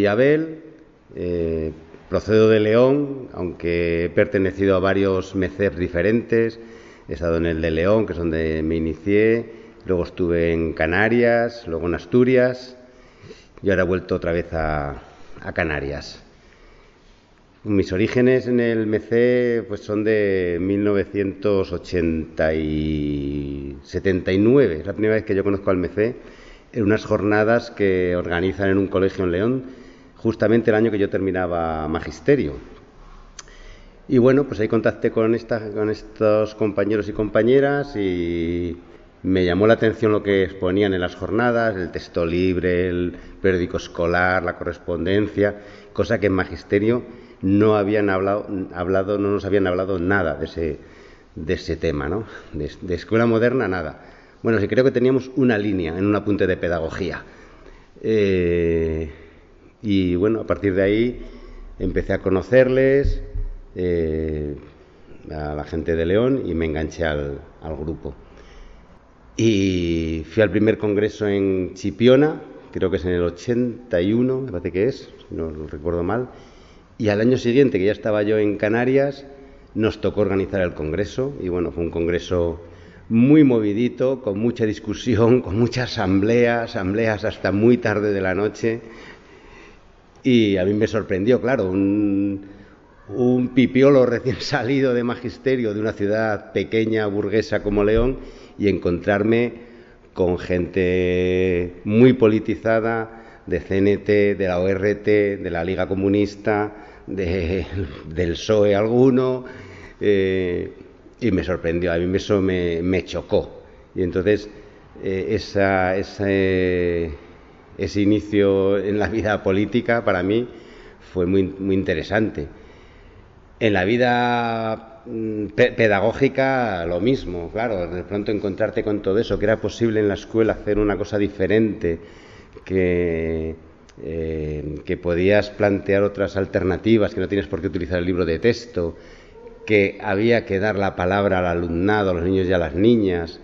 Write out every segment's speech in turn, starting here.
soy Abel, procedo de León, aunque he pertenecido a varios MECEP diferentes. He estado en el de León, que es donde me inicié, luego estuve en Canarias, luego en Asturias y ahora he vuelto otra vez a Canarias. Mis orígenes en el MECE pues son de 1979, es la primera vez que yo conozco al MECE, en unas jornadas que organizan en un colegio en León, justamente el año que yo terminaba magisterio. Y bueno, pues ahí contacté con estos compañeros y compañeras y me llamó la atención lo que exponían en las jornadas, el texto libre, el periódico escolar, la correspondencia, cosa que en magisterio no nos habían hablado nada de ese tema, ¿no? De escuela moderna, nada. Bueno, sí creo que teníamos una línea en un apunte de pedagogía. Y bueno, a partir de ahí empecé a conocerles, a la gente de León, y me enganché al grupo. Y fui al primer congreso en Chipiona, creo que es en el 81, me parece que es, no lo recuerdo mal. Y al año siguiente, que ya estaba yo en Canarias, nos tocó organizar el congreso. Y bueno, fue un congreso muy movidito, con mucha discusión, con muchas asambleas hasta muy tarde de la noche. Y a mí me sorprendió, claro, un pipiolo recién salido de magisterio de una ciudad pequeña, burguesa como León, y encontrarme con gente muy politizada, de CNT, de la ORT, de la Liga Comunista, del PSOE alguno, y me sorprendió, a mí eso me chocó. Y entonces ese inicio en la vida política para mí fue muy, muy interesante. En la vida pedagógica lo mismo, claro, de pronto encontrarte con todo eso, que era posible en la escuela hacer una cosa diferente, que podías plantear otras alternativas, que no tienes por qué utilizar el libro de texto, que había que dar la palabra al alumnado, a los niños y a las niñas.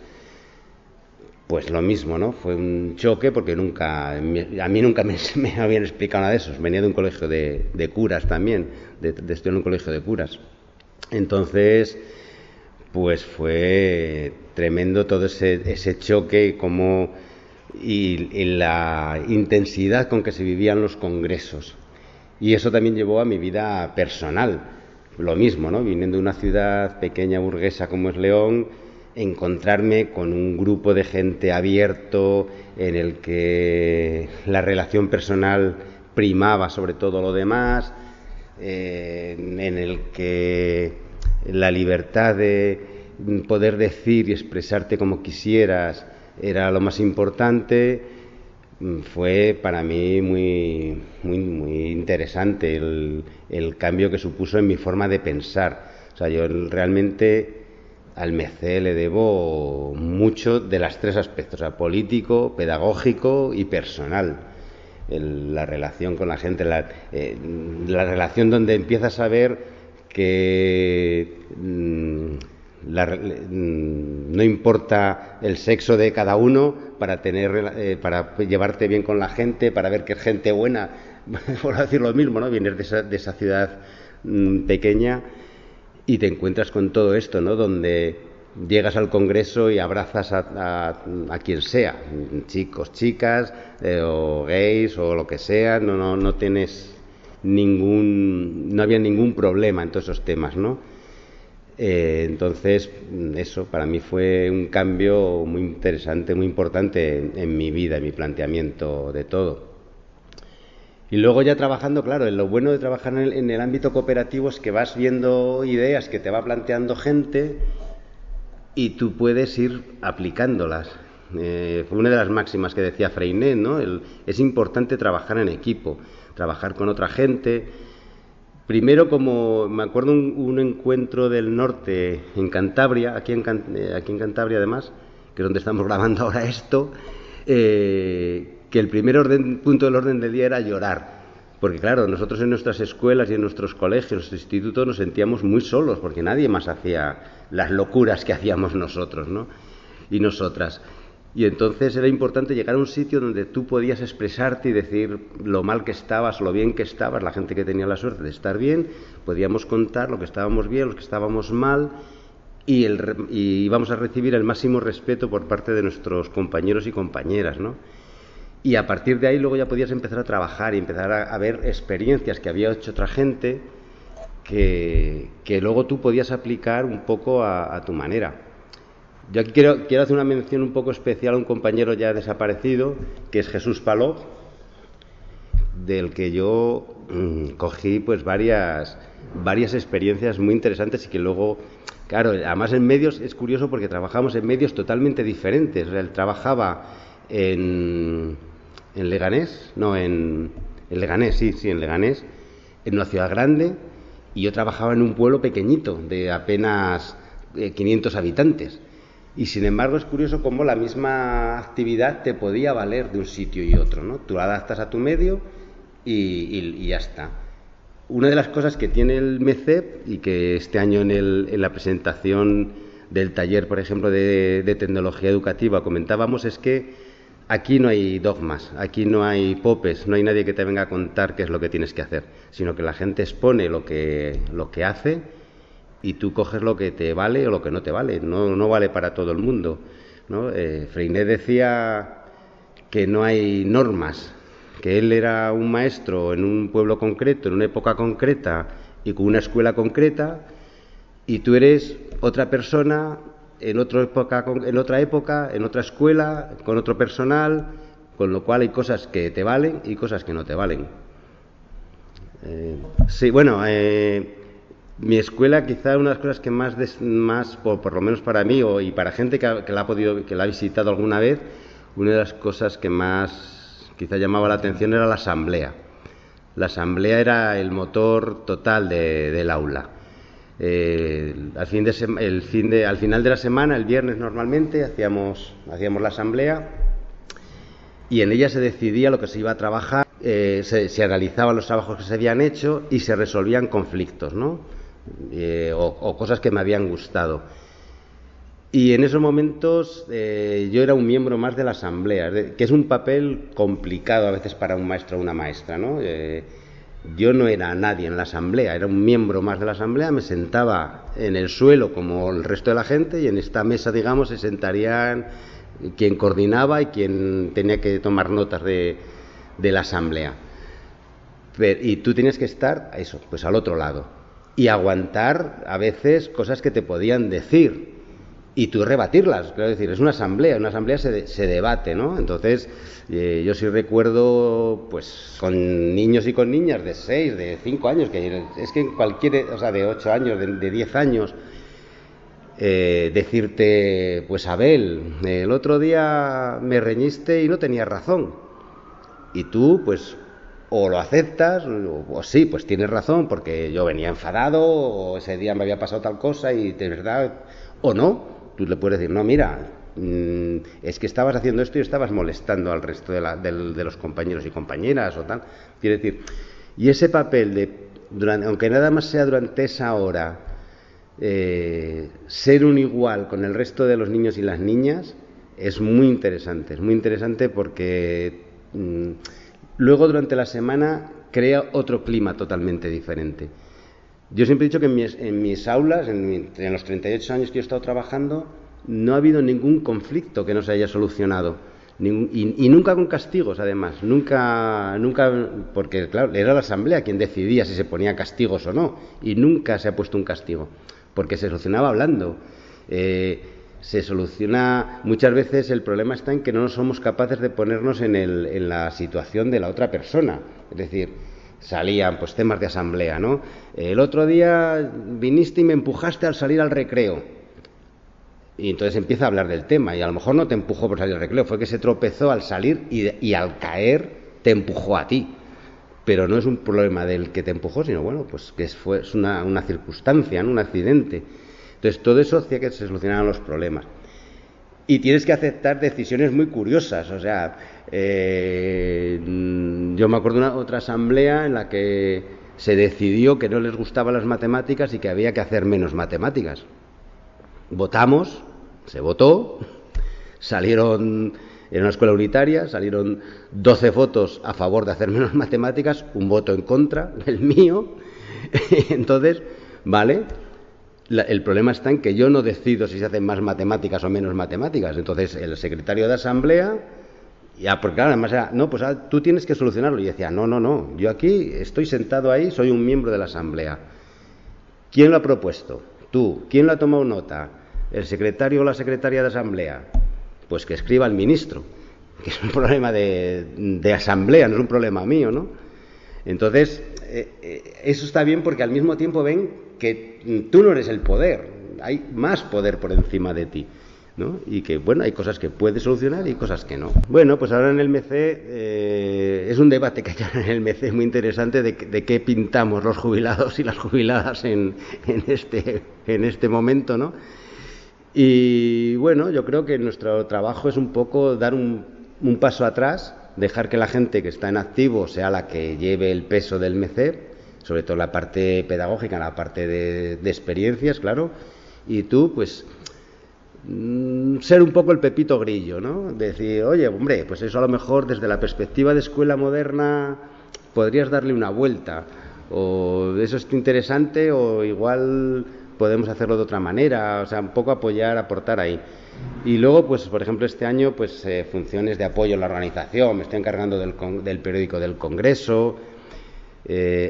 Pues lo mismo, ¿no? Fue un choque porque a mí nunca me habían explicado nada de eso. Venía de un colegio de curas también, de estudiar en un colegio de curas. Entonces, pues fue tremendo todo ese choque y la intensidad con que se vivían los congresos. Y eso también llevó a mi vida personal. Lo mismo, ¿no? Viniendo de una ciudad pequeña, burguesa como es León, encontrarme con un grupo de gente abierto en el que la relación personal primaba sobre todo lo demás, en el que la libertad de poder decir y expresarte como quisieras era lo más importante. Fue para mí muy, muy, muy interesante el cambio que supuso en mi forma de pensar. O sea, yo realmente al MECE le debo mucho de los tres aspectos, o sea, político, pedagógico y personal. La relación con la gente, la relación donde empiezas a ver que no importa el sexo de cada uno para llevarte bien con la gente, para ver que es gente buena, por decir lo mismo, ¿no? Vienes de esa ciudad pequeña y te encuentras con todo esto, ¿no? Donde llegas al congreso y abrazas a quien sea, chicos, chicas, o gays o lo que sea, no tienes no había ningún problema en todos esos temas, ¿no? Entonces eso para mí fue un cambio muy interesante, muy importante en mi vida, en mi planteamiento de todo. Y luego ya trabajando, claro, lo bueno de trabajar en el ámbito cooperativo es que vas viendo ideas que te va planteando gente y tú puedes ir aplicándolas. Fue una de las máximas que decía Freinet, ¿no? Es importante trabajar en equipo, trabajar con otra gente. Primero, como me acuerdo un encuentro del norte en Cantabria, aquí en Cantabria además, que es donde estamos grabando ahora esto, que el primer punto del orden del día era llorar. Porque claro, nosotros en nuestras escuelas y en nuestros colegios, en nuestros institutos, nos sentíamos muy solos, porque nadie más hacía las locuras que hacíamos nosotros, ¿no? Y nosotras. Y entonces era importante llegar a un sitio donde tú podías expresarte y decir lo mal que estabas, lo bien que estabas. La gente que tenía la suerte de estar bien, podíamos contar lo que estábamos bien, lo que estábamos mal, y íbamos a recibir el máximo respeto por parte de nuestros compañeros y compañeras, ¿no? Y a partir de ahí luego ya podías empezar a trabajar y empezar a ver experiencias que había hecho otra gente que luego tú podías aplicar un poco a tu manera. Yo aquí quiero hacer una mención un poco especial a un compañero ya desaparecido, que es Jesús Paló, del que yo cogí pues varias experiencias muy interesantes y que luego, claro, además en medios es curioso porque trabajamos en medios totalmente diferentes. O sea, él trabajaba en Leganés, en Leganés, en Leganés, en una ciudad grande, y yo trabajaba en un pueblo pequeñito de apenas 500 habitantes. Y sin embargo es curioso cómo la misma actividad te podía valer de un sitio y otro, ¿no? Tú la adaptas a tu medio y ya está. Una de las cosas que tiene el MECEP, y que este año en la presentación del taller, por ejemplo, de tecnología educativa comentábamos, es que aquí no hay dogmas, aquí no hay popes, no hay nadie que te venga a contar qué es lo que tienes que hacer, sino que la gente expone lo que hace, y tú coges lo que te vale o lo que no te vale. No vale para todo el mundo, ¿no? Freinet decía que no hay normas, que él era un maestro en un pueblo concreto, en una época concreta y con una escuela concreta, y tú eres otra persona en otra época, en otra escuela, con otro personal, con lo cual hay cosas que te valen y cosas que no te valen. Mi escuela, quizá una de las cosas que más por lo menos para mí y para gente que la ha visitado alguna vez, una de las cosas que más quizá llamaba la atención era la asamblea. La asamblea era el motor total del aula. Al final de la semana, el viernes normalmente, hacíamos la asamblea, y en ella se decidía lo que se iba a trabajar, se analizaban los trabajos que se habían hecho y se resolvían conflictos, ¿no? O cosas que me habían gustado. Y en esos momentos yo era un miembro más de la asamblea, que es un papel complicado a veces para un maestro o una maestra, ¿no? Yo no era nadie en la asamblea, era un miembro más de la asamblea, me sentaba en el suelo como el resto de la gente, y en esta mesa, digamos, se sentarían quien coordinaba y quien tenía que tomar notas de la asamblea. Y tú tienes que estar, pues al otro lado, y aguantar a veces cosas que te podían decir y tú rebatirlas. Quiero decir, es una asamblea se debate, ¿no? Entonces, yo sí recuerdo, pues, con niños y con niñas de 6, de 5 años, que es que de 8 años, de 10 años, decirte, pues, Abel, el otro día me reñiste y no tenías razón. Y tú, pues, o lo aceptas, o sí, pues tienes razón, porque yo venía enfadado, o ese día me había pasado tal cosa, y de verdad, o no. Tú le puedes decir, no, mira, es que estabas haciendo esto y estabas molestando al resto de los compañeros y compañeras o tal. Quiere decir, y ese papel aunque nada más sea durante esa hora, ser un igual con el resto de los niños y las niñas, es muy interesante porque luego durante la semana crea otro clima totalmente diferente. Yo siempre he dicho que en mis aulas, en los 38 años que yo he estado trabajando, no ha habido ningún conflicto que no se haya solucionado. Y nunca con castigos, además. Nunca, porque claro, era la asamblea quien decidía si se ponía castigos o no. Y nunca se ha puesto un castigo, porque se solucionaba hablando. Se soluciona. Muchas veces el problema está en que no somos capaces de ponernos en la situación de la otra persona. Es decir, salían pues temas de asamblea, ¿no? El otro día viniste y me empujaste al salir al recreo. Y entonces empieza a hablar del tema, y a lo mejor no te empujó por salir al recreo, fue que se tropezó al salir y al caer te empujó a ti. Pero no es un problema del que te empujó, sino bueno, pues que es una circunstancia, ¿no? Un accidente. Entonces todo eso hacía que se solucionaran los problemas. Y tienes que aceptar decisiones muy curiosas. O sea, yo me acuerdo de otra asamblea en la que se decidió que no les gustaban las matemáticas y que había que hacer menos matemáticas. Se votó, Salieron, en una escuela unitaria, salieron 12 votos a favor de hacer menos matemáticas, un voto en contra, el mío. Entonces, vale, el problema está en que yo no decido si se hacen más matemáticas o menos matemáticas. Entonces, el secretario de asamblea, ya, porque claro, además era, no, pues tú tienes que solucionarlo. Y decía, no, yo aquí estoy sentado ahí, soy un miembro de la asamblea. ¿Quién lo ha propuesto? Tú. ¿Quién lo ha tomado nota? ¿El secretario o la secretaria de asamblea? Pues que escriba el ministro, que es un problema de asamblea, no es un problema mío, ¿no? Entonces, eso está bien porque al mismo tiempo ven que tú no eres el poder, hay más poder por encima de ti, ¿no? Y que, bueno, hay cosas que puedes solucionar y cosas que no. Bueno, pues ahora en el MC es un debate que hay en el MC muy interesante de qué pintamos los jubilados y las jubiladas en este momento, ¿no? Y bueno, yo creo que nuestro trabajo es un poco dar un paso atrás, dejar que la gente que está en activo sea la que lleve el peso del MC, sobre todo la parte pedagógica, la parte de experiencias, claro, y tú, pues, ser un poco el Pepito Grillo, ¿no? Decir, oye, hombre, pues eso a lo mejor desde la perspectiva de escuela moderna podrías darle una vuelta, o eso es interesante, o igual podemos hacerlo de otra manera, o sea, un poco apoyar, aportar ahí. Y luego, pues, por ejemplo, este año, pues, funciones de apoyo en la organización, me estoy encargando del periódico del Congreso.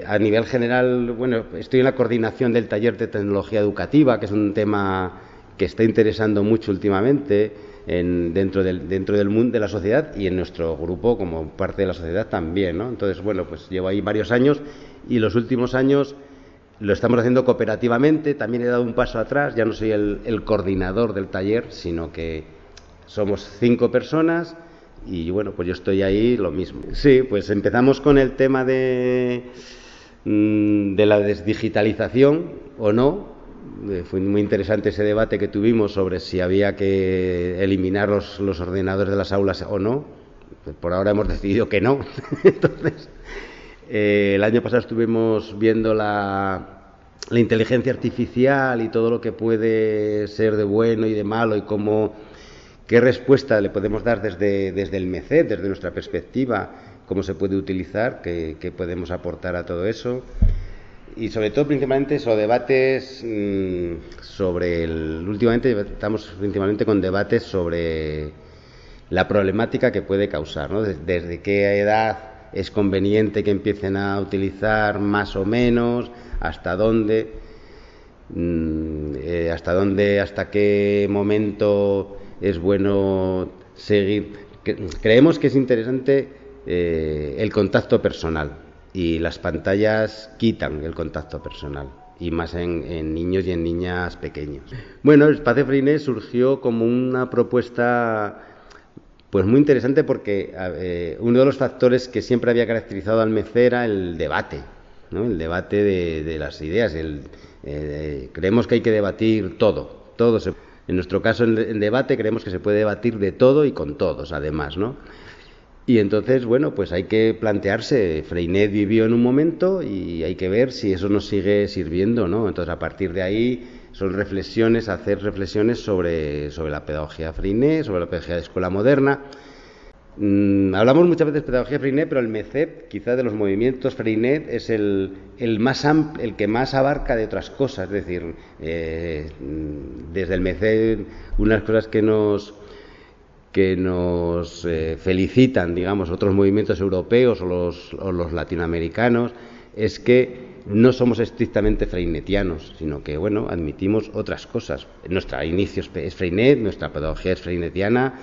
A nivel general, bueno, estoy en la coordinación del taller de tecnología educativa, que es un tema que está interesando mucho últimamente dentro del mundo de la sociedad y en nuestro grupo como parte de la sociedad también, ¿no? Entonces, bueno, pues llevo ahí varios años y los últimos años lo estamos haciendo cooperativamente. También he dado un paso atrás, ya no soy el coordinador del taller, sino que somos 5 personas y bueno, pues yo estoy ahí lo mismo. Sí, pues empezamos con el tema de la desdigitalización o no. Fue muy interesante ese debate que tuvimos sobre si había que eliminar los ordenadores de las aulas o no. Pues por ahora hemos decidido que no. Entonces, el año pasado estuvimos viendo la inteligencia artificial y todo lo que puede ser de bueno y de malo y qué respuesta le podemos dar desde el MECET, desde nuestra perspectiva, cómo se puede utilizar, qué podemos aportar a todo eso. Y sobre todo, principalmente, eso, debates últimamente estamos principalmente con debates sobre la problemática que puede causar, ¿no? Desde qué edad es conveniente que empiecen a utilizar más o menos, hasta qué momento es bueno seguir. Creemos que es interesante el contacto personal y las pantallas quitan el contacto personal y más en niños y en niñas pequeños. Bueno, el espacio Freinet surgió como una propuesta pues muy interesante porque uno de los factores que siempre había caracterizado al MECE era el debate, ¿no? El debate de las ideas. Creemos que hay que debatir todo. En nuestro caso, en debate, creemos que se puede debatir de todo y con todos, además, ¿no? Y entonces, bueno, pues hay que plantearse. Freinet vivió en un momento y hay que ver si eso nos sigue sirviendo, ¿no? Entonces, a partir de ahí son hacer reflexiones sobre la pedagogía Freinet, sobre la pedagogía de escuela moderna. Hablamos muchas veces de pedagogía Freinet, pero el MECEP, quizá de los movimientos Freinet, es el que más abarca de otras cosas. Es decir, desde el MECEP, unas cosas que nos felicitan, digamos, otros movimientos europeos o los latinoamericanos, es que no somos estrictamente freinetianos, sino que, bueno, admitimos otras cosas. Nuestro inicio es Freinet, nuestra pedagogía es freinetiana,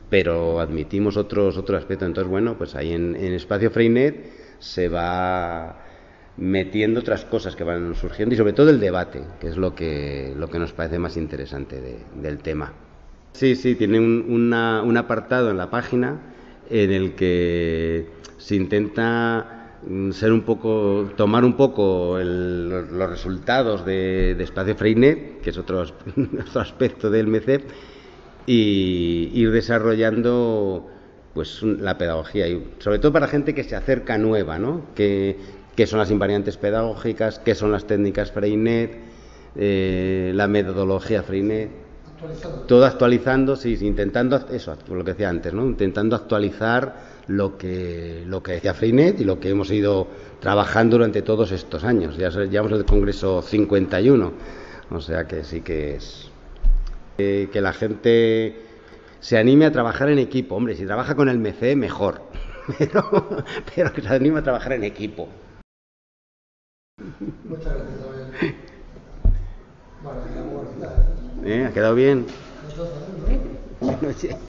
pero admitimos otros aspectos. Entonces, bueno, pues ahí en Espacio Freinet se va metiendo otras cosas que van surgiendo y sobre todo el debate, que es lo que nos parece más interesante del tema. Sí, tiene un apartado en la página en el que se intenta tomar un poco los resultados de Espacio Freinet, que es otro aspecto del MECEP, y ir desarrollando pues la pedagogía, y sobre todo para gente que se acerca nueva, ¿no? ¿Qué son las invariantes pedagógicas? ¿Qué son las técnicas Freinet? La metodología Freinet. todo actualizando, sí, intentando, eso, lo que decía antes, ¿no? Intentando actualizar lo que decía Freinet y lo que hemos ido trabajando durante todos estos años. Ya llevamos el Congreso 51, o sea que sí que es... que la gente se anime a trabajar en equipo. Hombre, si trabaja con el MC, mejor, pero que se anime a trabajar en equipo. Muchas gracias, Abel. Bueno, ¿ha quedado bien? ¿Ha quedado bien? Entonces, ¿no? Buenas noches.